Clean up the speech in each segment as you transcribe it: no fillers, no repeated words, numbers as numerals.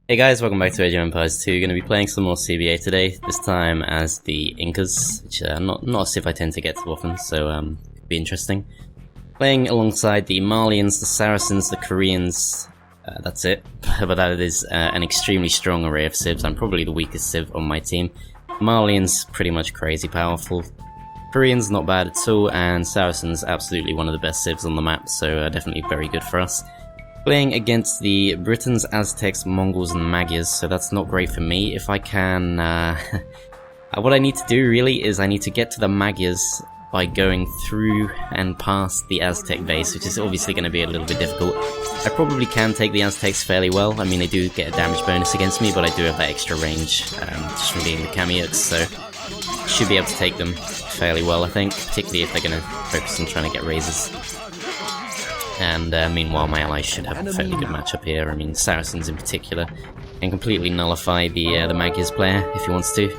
Hey guys, welcome back to Age of Empires 2. Going to be playing some more CBA today, this time as the Incas, which not a civ I tend to get too often, so could be interesting. Playing alongside the Malians, the Saracens, the Koreans, that's it. But that is an extremely strong array of civs. I'm probably the weakest civ on my team. Malians, pretty much crazy powerful. Koreans, not bad at all, and Saracens, absolutely one of the best civs on the map, so definitely very good for us. Playing against the Britons, Aztecs, Mongols and Magyars, so that's not great for me. If I can... what I need to do really is I need to get to the Magyars by going through and past the Aztec base, which is obviously going to be a little bit difficult. I probably can take the Aztecs fairly well. I mean, they do get a damage bonus against me, but I do have that extra range, just from being the Kamayuks, so should be able to take them fairly well, I think, particularly if they're going to focus on trying to get raises. And meanwhile, my allies should have a fairly good matchup here. I mean, Saracens in particular can completely nullify the Magyars player if he wants to.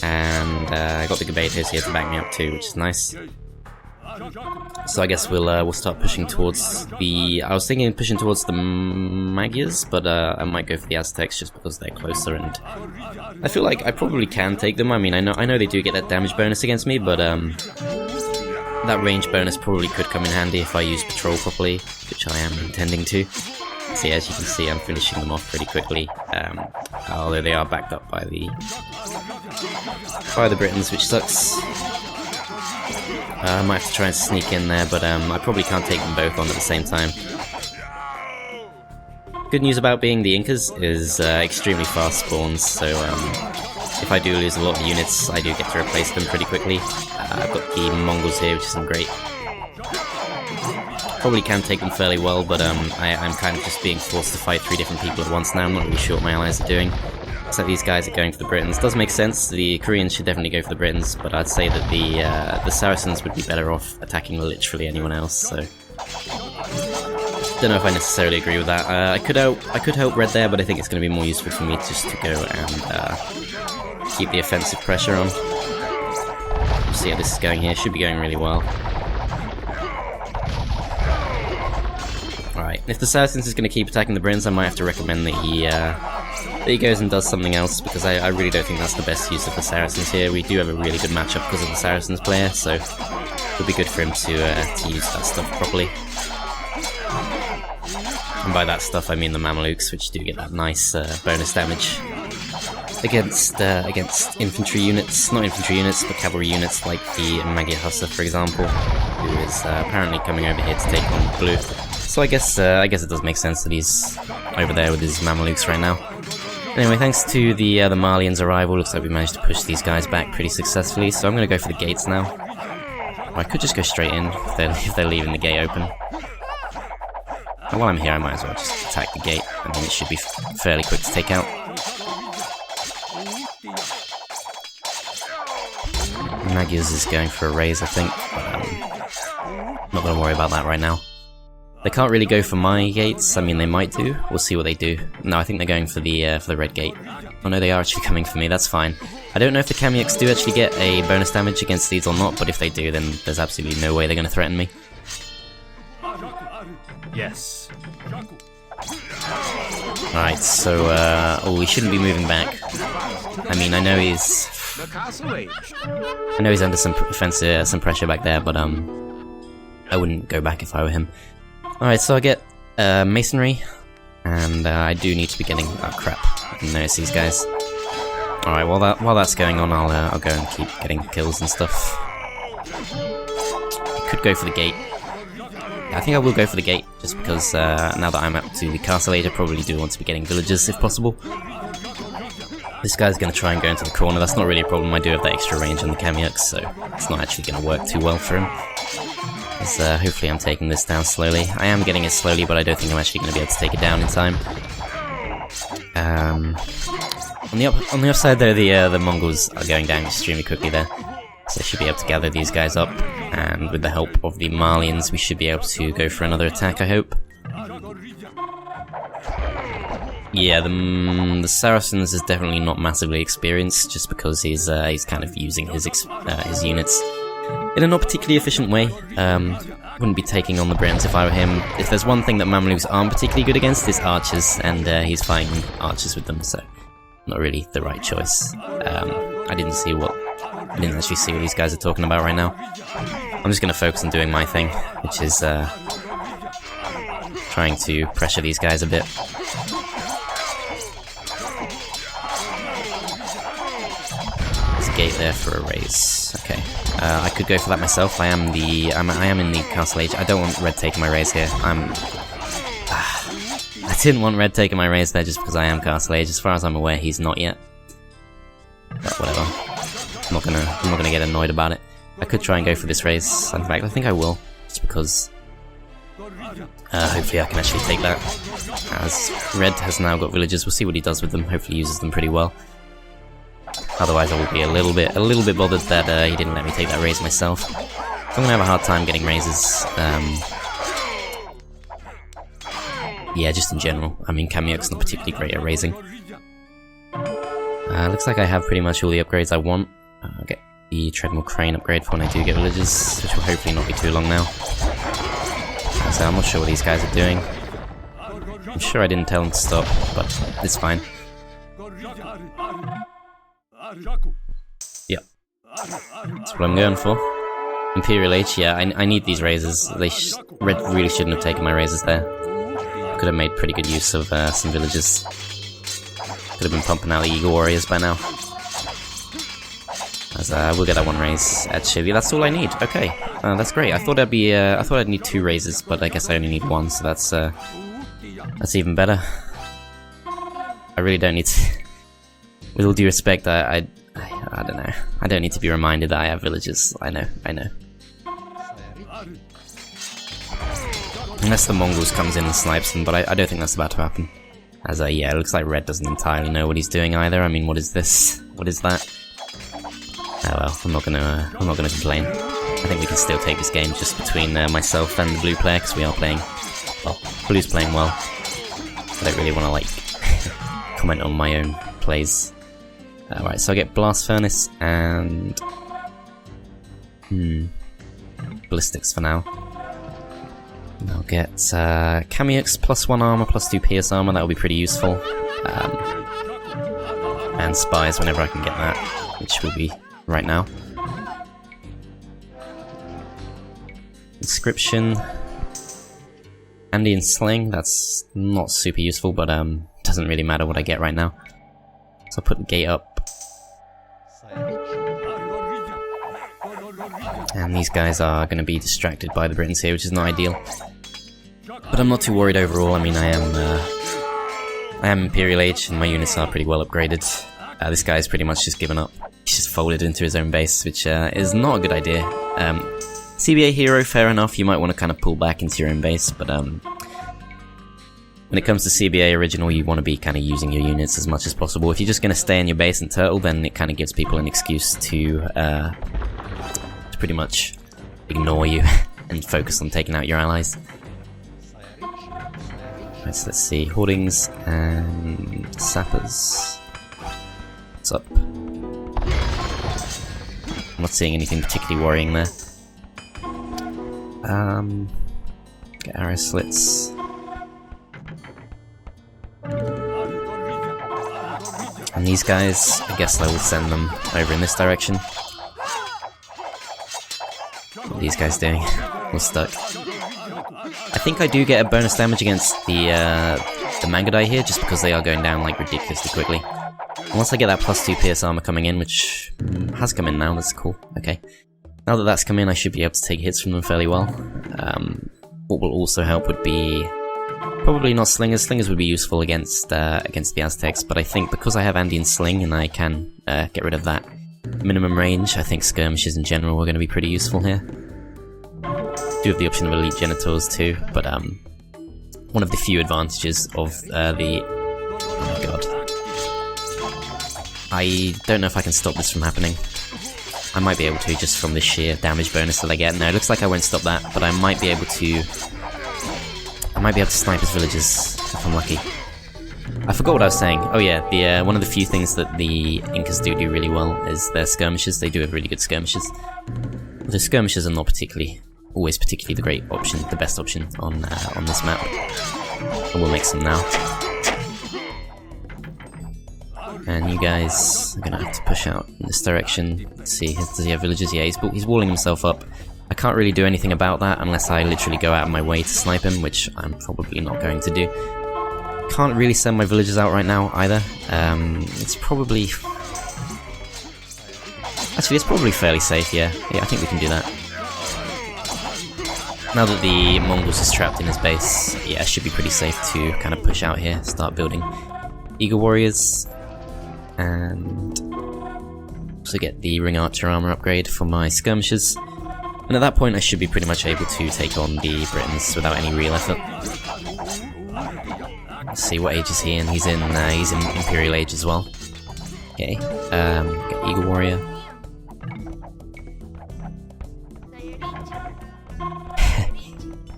And I got the Gabetos here to back me up too, which is nice. So I guess we'll start pushing towards the... I was thinking of pushing towards the Magyars, but I might go for the Aztecs just because they're closer, and I feel like I probably can take them. I mean, I know they do get that damage bonus against me, but that range bonus probably could come in handy if I use patrol properly, which I am intending to. See, as you can see, I'm finishing them off pretty quickly, although they are backed up by the Britons, which sucks. I might have to try and sneak in there, but I probably can't take them both on at the same time. Good news about being the Incas is extremely fast spawns, so if I do lose a lot of units, I do get to replace them pretty quickly. I've got the Mongols here, which isn't great. Probably can take them fairly well, but I'm kind of just being forced to fight 3 different people at once now. I'm not really sure what my allies are doing. So these guys are going for the Britons. Does make sense. The Koreans should definitely go for the Britons, but I'd say that the Saracens would be better off attacking literally anyone else. So don't know if I necessarily agree with that. I could help Red there, but I think it's going to be more useful for me just to go and keep the offensive pressure on. See how this is going here. Should be going really well. Alright, if the Saracens is going to keep attacking the Britons, I might have to recommend that he goes and does something else, because I really don't think that's the best use of the Saracens here. We do have a really good matchup because of the Saracens player, so it'll be good for him to use that stuff properly. And by that stuff I mean the Mamelukes, which do get that nice bonus damage against infantry units, not infantry units, but cavalry units like the Magyar Hussar, for example, who is apparently coming over here to take on blue. So I guess it does make sense that he's over there with his Mamelukes right now. Anyway, thanks to the Malians' arrival, looks like we managed to push these guys back pretty successfully. So I'm going to go for the gates now. Or I could just go straight in if they're leaving the gate open. And while I'm here, I might as well just attack the gate, and then it should be fairly quick to take out. Magyars is going for a raise, I think, but not going to worry about that right now. They can't really go for my gates. I mean, they might do. We'll see what they do. No, I think they're going for the red gate. Oh no, they are actually coming for me. That's fine. I don't know if the Kamayuks do actually get a bonus damage against these or not, but if they do, then there's absolutely no way they're going to threaten me. Yes. Alright, so oh, we shouldn't be moving back. I mean, I know he's under some pressure back there, but I wouldn't go back if I were him. Alright, so I get masonry, and I do need to be getting... oh crap, I didn't notice these guys. Alright, while that's going on, I'll go and keep getting kills and stuff. I could go for the gate. Yeah, I think I will go for the gate, just because now that I'm up to the castle age, I probably do want to be getting villagers if possible. This guy's going to try and go into the corner. That's not really a problem. I do have that extra range on the Kamayuks, so it's not actually going to work too well for him. Hopefully I'm taking this down slowly. I am getting it slowly, but I don't think I'm actually going to be able to take it down in time. On the upside though, the Mongols are going down extremely quickly there. So I should be able to gather these guys up, and with the help of the Malians, we should be able to go for another attack, I hope. Yeah, the Saracens is definitely not massively experienced, just because he's kind of using his units in a not particularly efficient way. wouldn't be taking on the Britons if I were him. If there's one thing that Mamelukes aren't particularly good against, is archers, and he's fighting archers with them, so not really the right choice. I didn't actually see what these guys are talking about right now. I'm just going to focus on doing my thing, which is trying to pressure these guys a bit. There's a gate there for a raise. Okay, I could go for that myself. I am in the castle age. I don't want red taking my raise here. I didn't want red taking my raise there just because I am castle age. As far as I'm aware, he's not yet. But whatever. I'm not gonna get annoyed about it. I could try and go for this raise. In fact, I think I will, just because hopefully I can actually take that. As red has now got villagers, we'll see what he does with them. Hopefully he uses them pretty well. Otherwise, I will be a little bit bothered that he didn't let me take that raise myself. I'm gonna have a hard time getting raises. Yeah, just in general. I mean, Kamayuks not particularly great at raising. Looks like I have pretty much all the upgrades I want. I'll get the treadmill crane upgrade for when I do get villagers, which will hopefully not be too long now. So I'm not sure what these guys are doing. I'm sure I didn't tell them to stop, but it's fine. Yep. That's what I'm going for. Imperial Age, yeah, I need these raises. Red really shouldn't have taken my raises there. Could have made pretty good use of some villagers. Could have been pumping out the Eagle Warriors by now. As we'll get that one raise. Actually, that's all I need. Okay, that's great. I thought I'd need 2 raises, but I guess I only need 1, so that's even better. I really don't need to. With all due respect, I don't know. I don't need to be reminded that I have villagers. I know. Unless the Mongols comes in and snipes them, but I don't think that's about to happen. As yeah, it looks like red doesn't entirely know what he's doing either. I mean, what is this? What is that? Oh well, I'm not gonna complain. I think we can still take this game just between myself and the blue player, because we are playing. Well, blue's playing well. I don't really want to like comment on my own plays. Right, so I get blast furnace and ballistics for now. And I'll get Kamayuks +1 armor, +2 pierce armor. That'll be pretty useful. And spies whenever I can get that, which will be right now. Inscription. Andean sling. That's not super useful, but doesn't really matter what I get right now. So I'll put the gate up. And these guys are going to be distracted by the Britons here, which is not ideal. But I'm not too worried overall. I mean, I am Imperial Age, and my units are pretty well upgraded. This guy's pretty much just given up. He's just folded into his own base, which is not a good idea. CBA hero, fair enough. You might want to kind of pull back into your own base, but when it comes to CBA original, you want to be kind of using your units as much as possible. If you're just going to stay in your base and turtle, then it kind of gives people an excuse to pretty much ignore you and focus on taking out your allies. Right, so let's see. Hoardings and sappers. What's up? I'm not seeing anything particularly worrying there. Get arrow slits. And these guys, I guess I will send them over in this direction. What are these guys doing? We're stuck. I think I do get a bonus damage against the Mangadai here, just because they are going down like ridiculously quickly. And once I get that +2 pierce armor coming in, which has come in now, that's cool. Okay. Now that that's come in, I should be able to take hits from them fairly well. What will also help would be probably not slingers. Slingers would be useful against the Aztecs, but I think because I have Andean sling and I can get rid of that minimum range, I think skirmishes in general are going to be pretty useful here. Do have the option of elite genitors too, but one of the few advantages of the... Oh my god. I don't know if I can stop this from happening. I might be able to, just from the sheer damage bonus that I get. No, it looks like I won't stop that, but I might be able to... snipe his villagers, if I'm lucky. I forgot what I was saying. Oh yeah, the one of the few things that the Incas do really well is their skirmishes. They do have really good skirmishes. The skirmishes are not particularly always particularly the best option on this map. And we'll make some now. And you guys are gonna have to push out in this direction. Let's see, does he have villagers? Yeah, he's walling himself up. I can't really do anything about that unless I literally go out of my way to snipe him, which I'm probably not going to do. Can't really send my villagers out right now either. It's probably... Actually, it's probably fairly safe, yeah. Yeah, I think we can do that. Now that the Mongols is trapped in his base, yeah, it should be pretty safe to kind of push out here, start building Eagle Warriors, and also get the Ring Archer armor upgrade for my skirmishers. And at that point I should be pretty much able to take on the Britons without any real effort. Let's see, what age is he in? He's in Imperial Age as well. Okay, get Eagle Warrior.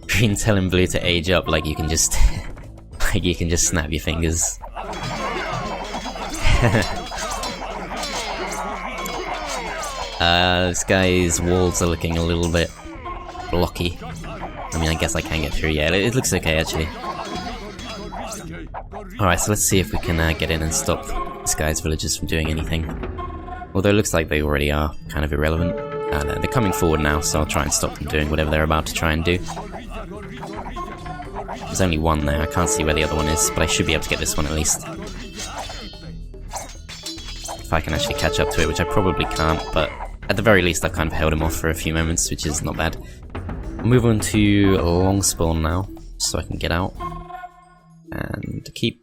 Green telling blue to age up like you can just snap your fingers. This guy's walls are looking a little bit blocky. I mean, I guess I can get through. Yeah, it looks okay actually. Alright, so let's see if we can get in and stop this guy's villagers from doing anything. Although it looks like they already are kind of irrelevant. They're coming forward now, so I'll try and stop them doing whatever they're about to try and do. There's only one there, I can't see where the other one is, but I should be able to get this one at least. If I can actually catch up to it, which I probably can't, but at the very least I've kind of held him off for a few moments, which is not bad. I'll move on to long spawn now, so I can get out. And keep...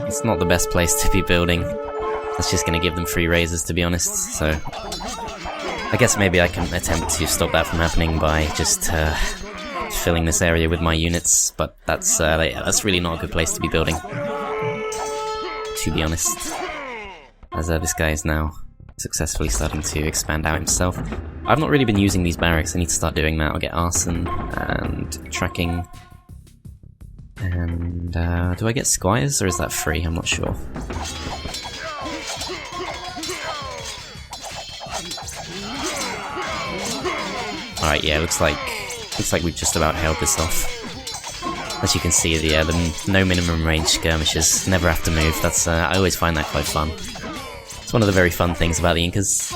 it's not the best place to be building. That's just gonna give them free raises, to be honest, so... I guess maybe I can attempt to stop that from happening by just filling this area with my units, but that's really not a good place to be building, to be honest. As this guy is now successfully starting to expand out himself. I've not really been using these barracks, I need to start doing that. I'll get arson and tracking. And do I get squires or is that free? I'm not sure. Alright, yeah, looks like we've just about held this off. As you can see, the no minimum range skirmishers never have to move. That's I always find that quite fun. It's one of the very fun things about the Incas.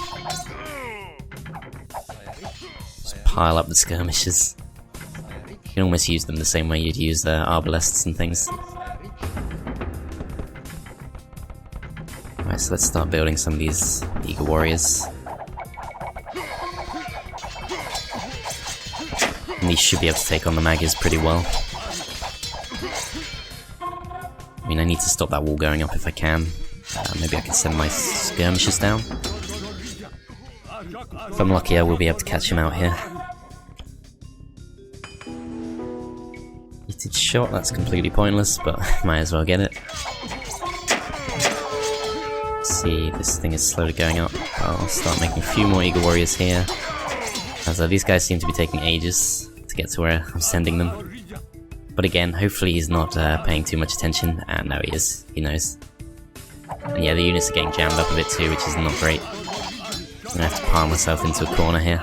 Just pile up the skirmishers. You can almost use them the same way you'd use the arbalests and things. Alright, so let's start building some of these Eagle Warriors. And these should be able to take on the Magyars pretty well. I mean, I need to stop that wall going up if I can. Maybe I can send my skirmishers down. If I'm lucky, I will be able to catch him out here. Heated shot, that's completely pointless, but might as well get it. Let's see, this thing is slowly going up. I'll start making a few more Eagle Warriors here. As these guys seem to be taking ages to get to where I'm sending them. But again, hopefully he's not paying too much attention. And no, he is. He knows. And yeah, the units are getting jammed up a bit too, which is not great. I'm gonna have to pile myself into a corner here.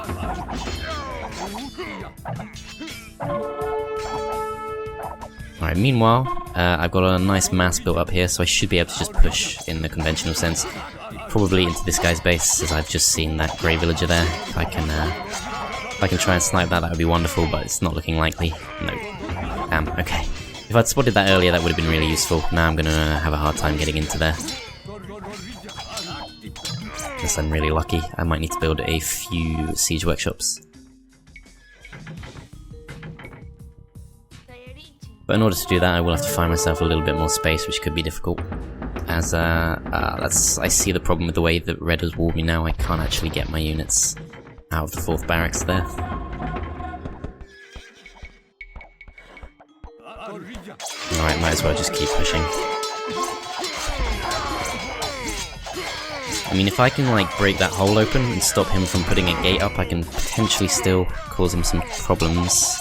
Alright, meanwhile, I've got a nice mass built up here, so I should be able to just push in the conventional sense. Probably into this guy's base, as I've just seen that grey villager there. If I can try and snipe that, that would be wonderful, but it's not looking likely. No. Damn, okay. If I'd spotted that earlier, that would have been really useful. Now I'm gonna have a hard time getting into there. Unless I'm really lucky, I might need to build a few siege workshops. But in order to do that, I will have to find myself a little bit more space, which could be difficult. As I see the problem with the way that Red has walled me now. I can't actually get my units out of the 4th barracks there. Alright, might as well just keep pushing. I mean, if I can like break that hole open and stop him from putting a gate up, I can potentially still cause him some problems.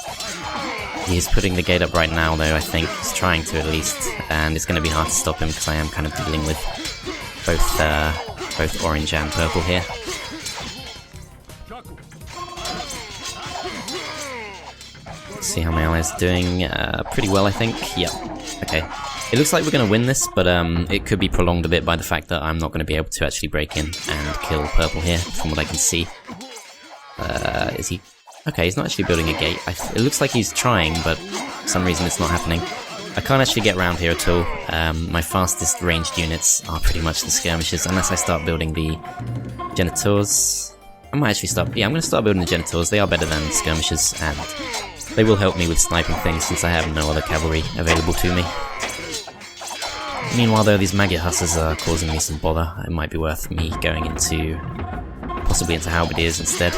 He's putting the gate up right now though, I think. He's trying to at least, and it's going to be hard to stop him because I am kind of dealing with both both orange and purple here. Let's see how my allies are doing. Pretty well, I think. Yep. Okay. It looks like we're going to win this, but it could be prolonged a bit by the fact that I'm not going to be able to actually break in and kill purple here, from what I can see. Is he... Okay, he's not actually building a gate. It looks like he's trying, but for some reason it's not happening. I can't actually get around here at all. My fastest ranged units are pretty much the skirmishers, unless I start building the genitors. I might actually start... Yeah, I'm going to start building the genitors. They are better than skirmishers, and they will help me with sniping things since I have no other cavalry available to me. Meanwhile though, these maggot hussars are causing me some bother. It might be worth me going into... possibly into halberdiers instead.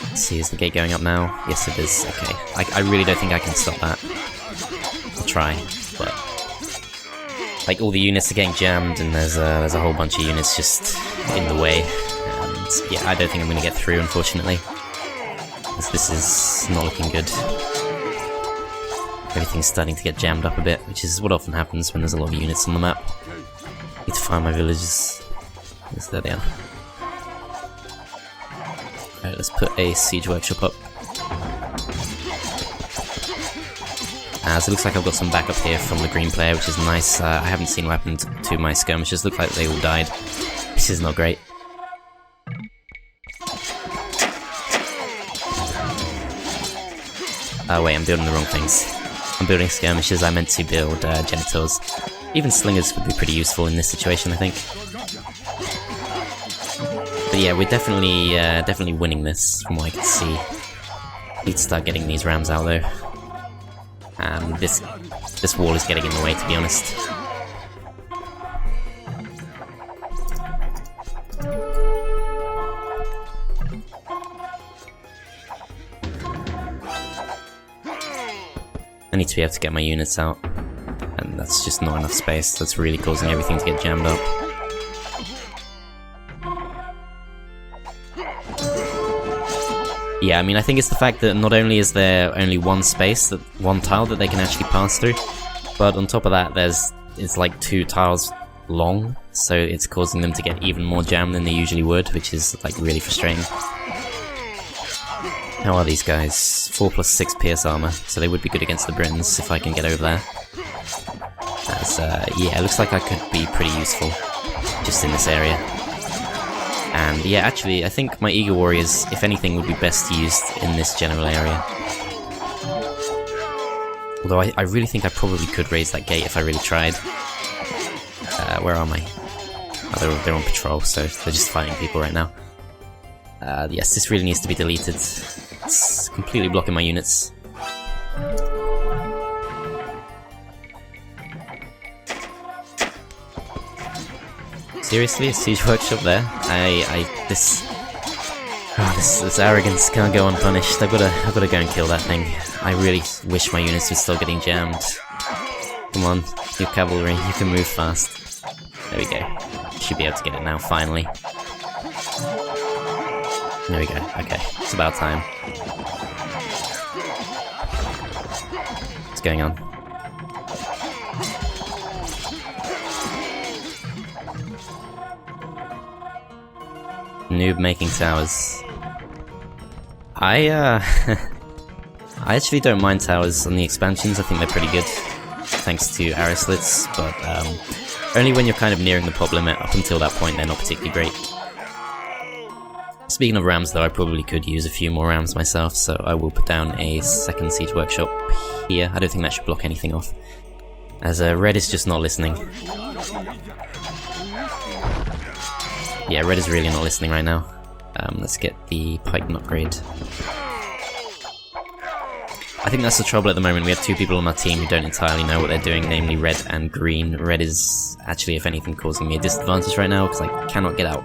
Let's see, is the gate going up now? Yes it is, okay. I really don't think I can stop that. I'll try, but... like, all the units are getting jammed and there's a whole bunch of units just in the way. And yeah, I don't think I'm going to get through, unfortunately. This is not looking good. Everything's starting to get jammed up a bit, which is what often happens when there's a lot of units on the map. Need to find my villages. Yes, there they are. Alright, let's put a siege workshop up. So it looks like I've got some backup here from the green player, which is nice. I haven't seen what happened to my skirmishers. Look like they all died. This is not great. Oh wait, I'm building the wrong things. I'm building skirmishers, I meant to build genitors. Even slingers would be pretty useful in this situation, I think. But yeah, we're definitely winning this, from what I can see. Need to start getting these rams out though. And this wall is getting in the way, to be honest. I need to be able to get my units out, and that's just not enough space. That's really causing everything to get jammed up. Yeah, I mean, I think it's the fact that not only is there only one space, one tile that they can actually pass through, but on top of that, it's like 2 tiles long, so it's causing them to get even more jammed than they usually would, which is like really frustrating. How are these guys? 4 plus 6 pierce armor, so they would be good against the Britons if I can get over there. Yeah, it looks like I could be pretty useful just in this area. And yeah, actually, I think my Eagle Warriors, if anything, would be best used in this general area. Although I really think I probably could raise that gate if I really tried. Where are my... Oh, they're on patrol, so they're just fighting people right now. Yes, this really needs to be deleted. It's completely blocking my units. Seriously, a siege workshop there? This arrogance can't go unpunished. I've gotta go and kill that thing. I really wish my units were still getting jammed. Come on, your cavalry, you can move fast. There we go. Should be able to get it now, finally. There we go, okay, it's about time. What's going on? Noob making towers. I actually don't mind towers on the expansions, I think they're pretty good, thanks to arrow slits, but only when you're kind of nearing the pop limit. Up until that point, they're not particularly great. Speaking of rams though, I probably could use a few more rams myself, so I will put down a second siege workshop here. I don't think that should block anything off, as red is just not listening. Yeah, red is really not listening right now. Let's get the Python upgrade. I think that's the trouble at the moment. We have 2 people on our team who don't entirely know what they're doing, namely red and green. Red is actually, if anything, causing me a disadvantage right now because I cannot get out.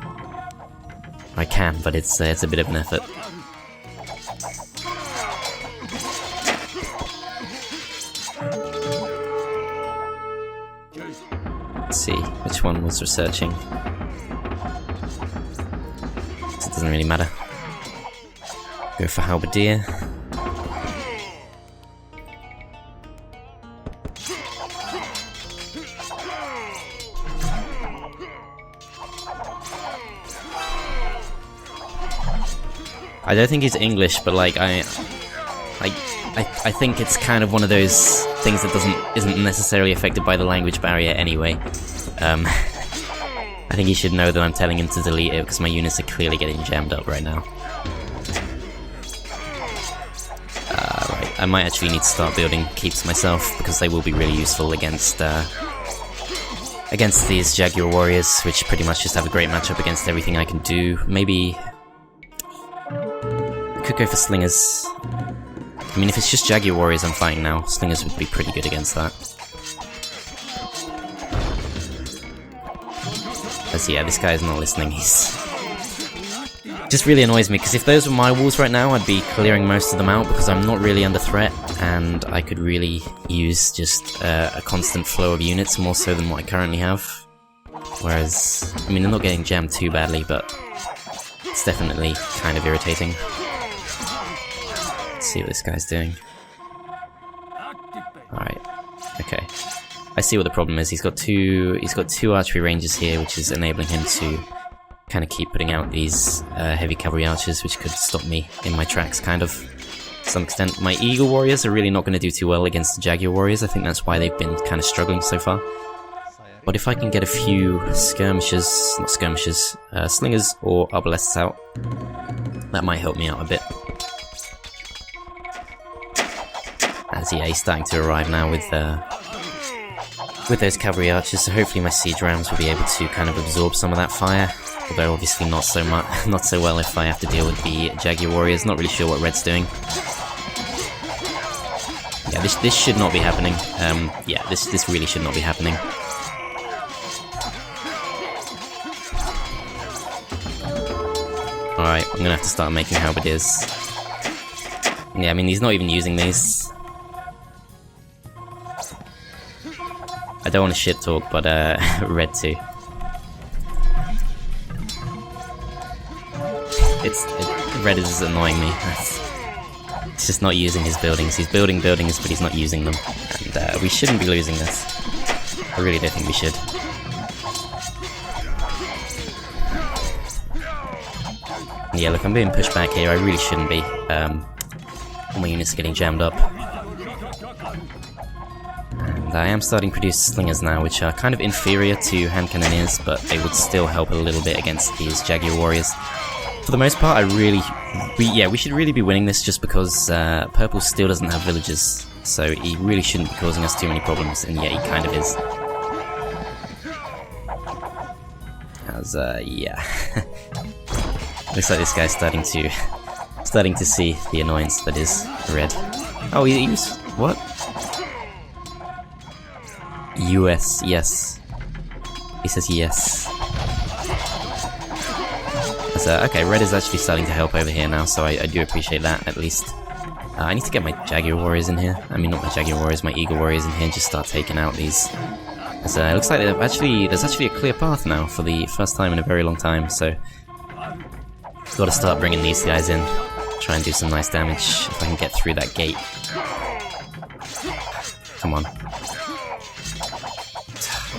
I can, but it's a bit of an effort. Let's see, which one was researching? It doesn't really matter. Go for halberdier. I don't think he's English, but like I think it's kind of one of those things that isn't necessarily affected by the language barrier anyway. I think he should know that I'm telling him to delete it because my units are clearly getting jammed up right now. Right, I might actually need to start building keeps myself because they will be really useful against these Jaguar warriors, which pretty much just have a great matchup against everything I can do. Maybe I could go for slingers. I mean, if it's just Jaguar warriors I'm fighting now, slingers would be pretty good against that. As yeah, this guy is not listening. He's just really annoys me, because if those were my walls right now, I'd be clearing most of them out because I'm not really under threat, and I could really use just a constant flow of units more so than what I currently have. Whereas, I mean, they're not getting jammed too badly, but it's definitely kind of irritating. Let's see what this guy's doing. Alright, okay. I see what the problem is. He's got two archery ranges here, which is enabling him to kind of keep putting out these heavy cavalry archers, which could stop me in my tracks, kind of, to some extent. My Eagle warriors are really not going to do too well against the Jaguar warriors. I think that's why they've been kind of struggling so far. But if I can get a few skirmishers, not skirmishers, slingers or arbalests out, that might help me out a bit. As yeah, he's starting to arrive now with those cavalry archers, so hopefully my siege rams will be able to kind of absorb some of that fire. Although obviously not so well if I have to deal with the Jaguar warriors. Not really sure what Red's doing. Yeah, this should not be happening. Yeah, this really should not be happening. Alright, I'm gonna have to start making halberdiers. Yeah, I mean, he's not even using these. I don't want to shit talk, but Red too. Red is annoying me. He's just not using his buildings. He's building buildings, but he's not using them. And we shouldn't be losing this. I really don't think we should. Yeah, look, I'm being pushed back here. I really shouldn't be. All my units are getting jammed up. And I am starting to produce slingers now, which are kind of inferior to hand cannoneers, but they would still help a little bit against these Jaguar warriors. For the most part, we should really be winning this just because Purple still doesn't have villagers, so he really shouldn't be causing us too many problems, and yet he kind of is. As, yeah. Looks like this guy's starting to see the annoyance that is Red. Oh, he's... what? US, yes. He says yes. So, okay, Red is actually starting to help over here now, so I do appreciate that, at least. I need to get my Jaguar warriors in here. I mean, not my Jaguar warriors, my Eagle warriors in here, and just start taking out these. So, it looks like there's actually a clear path now for the first time in a very long time, so... Gotta start bringing these guys in. Try and do some nice damage, if I can get through that gate. Come on.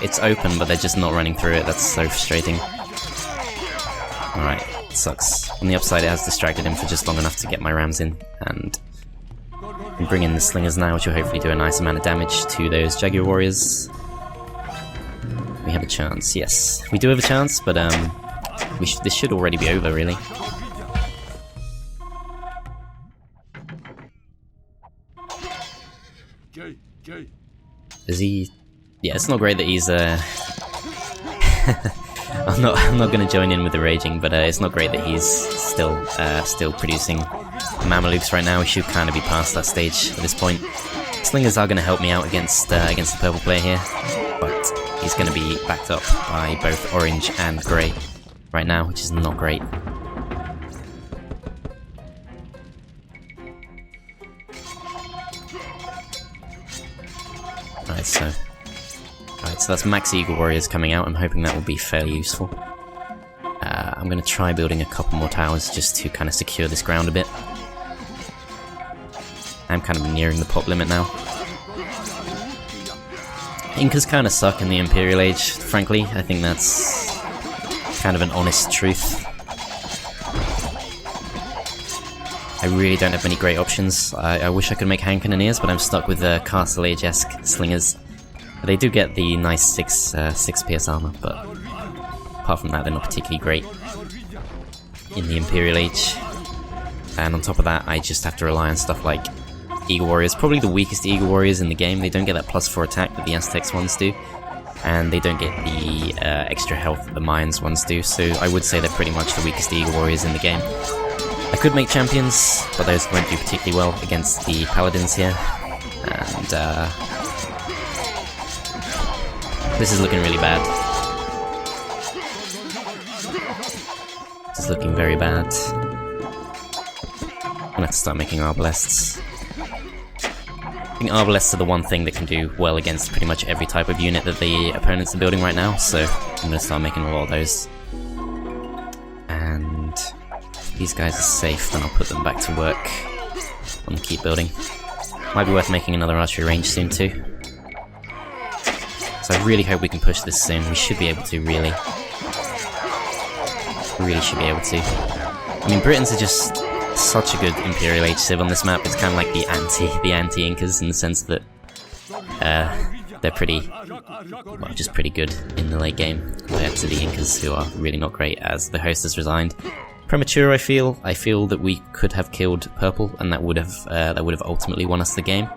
It's open, but they're just not running through it. That's so frustrating. Alright, sucks. On the upside, it has distracted him for just long enough to get my rams in, and bring in the slingers now, which will hopefully do a nice amount of damage to those Jaguar warriors. We have a chance, yes. We do have a chance, but this should already be over, really. Is he... Yeah, it's not great that he's, I'm not gonna join in with the raging, but it's not great that he's still producing Mamelukes right now. We should kind of be past that stage at this point. Slingers are gonna help me out against the purple player here, but he's gonna be backed up by both orange and grey right now, which is not great. Alright, so that's max Eagle warriors coming out. I'm hoping that will be fairly useful. I'm going to try building a couple more towers just to kind of secure this ground a bit. I'm kind of nearing the pop limit now. Incas kind of suck in the Imperial Age, frankly. I think that's kind of an honest truth. I really don't have many great options. I wish I could make hand cannoneers, but I'm stuck with the Castle Age-esque slingers. They do get the nice 6 PS armor, but apart from that, they're not particularly great in the Imperial Age. And on top of that, I just have to rely on stuff like Eagle Warriors. Probably the weakest Eagle Warriors in the game. They don't get that +4 attack that the Aztecs ones do, and they don't get the extra health that the Mayans ones do, so I would say they're pretty much the weakest Eagle Warriors in the game. I could make champions, but those won't do particularly well against the Paladins here, and this is looking really bad. This is looking very bad. I'm gonna have to start making arbalests. I think arbalests are the one thing that can do well against pretty much every type of unit that the opponents are building right now, so I'm gonna start making a lot of those. And if these guys are safe, then I'll put them back to work on the keep building. Might be worth making another archery range soon too. So I really hope we can push this soon. We should be able to, really. We really should be able to. I mean, Britons are just such a good Imperial Age civ on this map. It's kind of like the anti-Incas in the sense that they're pretty, well, just pretty good in the late game compared to the Incas, who are really not great as the host has resigned. Premature, I feel. I feel that we could have killed purple, and that would have ultimately won us the game.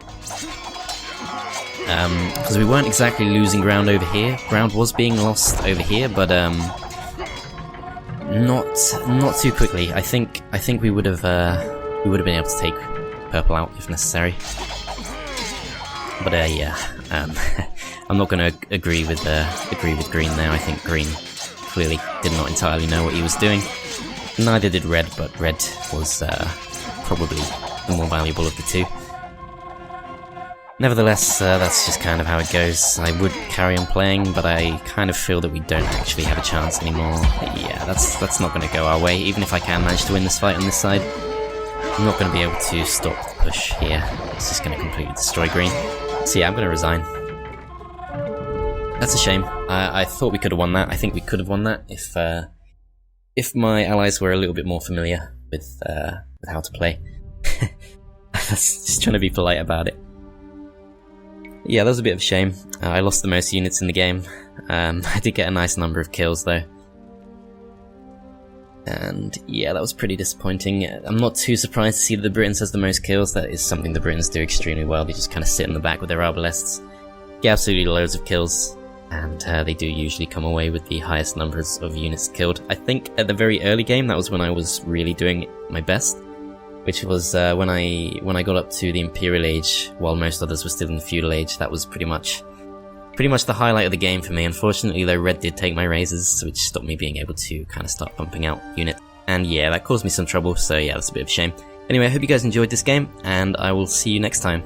Because we weren't exactly losing ground over here. Ground was being lost over here, but not too quickly. I think we would have been able to take purple out if necessary. But yeah, I'm not going to agree with green there. I think green clearly did not entirely know what he was doing. Neither did red, but red was probably the more valuable of the two. Nevertheless, that's just kind of how it goes. I would carry on playing, but I kind of feel that we don't actually have a chance anymore. Yeah, that's not going to go our way. Even if I can manage to win this fight on this side, I'm not going to be able to stop the push here. It's just going to completely destroy green. So yeah, I'm going to resign. That's a shame. I thought we could have won that. I think we could have won that if my allies were a little bit more familiar with how to play. That's just trying to be polite about it. Yeah, that was a bit of a shame. I lost the most units in the game. I did get a nice number of kills though. And yeah, that was pretty disappointing. I'm not too surprised to see that the Britons has the most kills. That is something the Britons do extremely well. They just kind of sit in the back with their arbalests, get absolutely loads of kills, and they do usually come away with the highest numbers of units killed. I think at the very early game, that was when I was really doing my best, which was when I got up to the Imperial Age, while most others were still in the Feudal Age. That was pretty much the highlight of the game for me. Unfortunately, though, red did take my raises, which stopped me being able to kind of start pumping out units. And yeah, that caused me some trouble, so yeah, that's a bit of a shame. Anyway, I hope you guys enjoyed this game, and I will see you next time.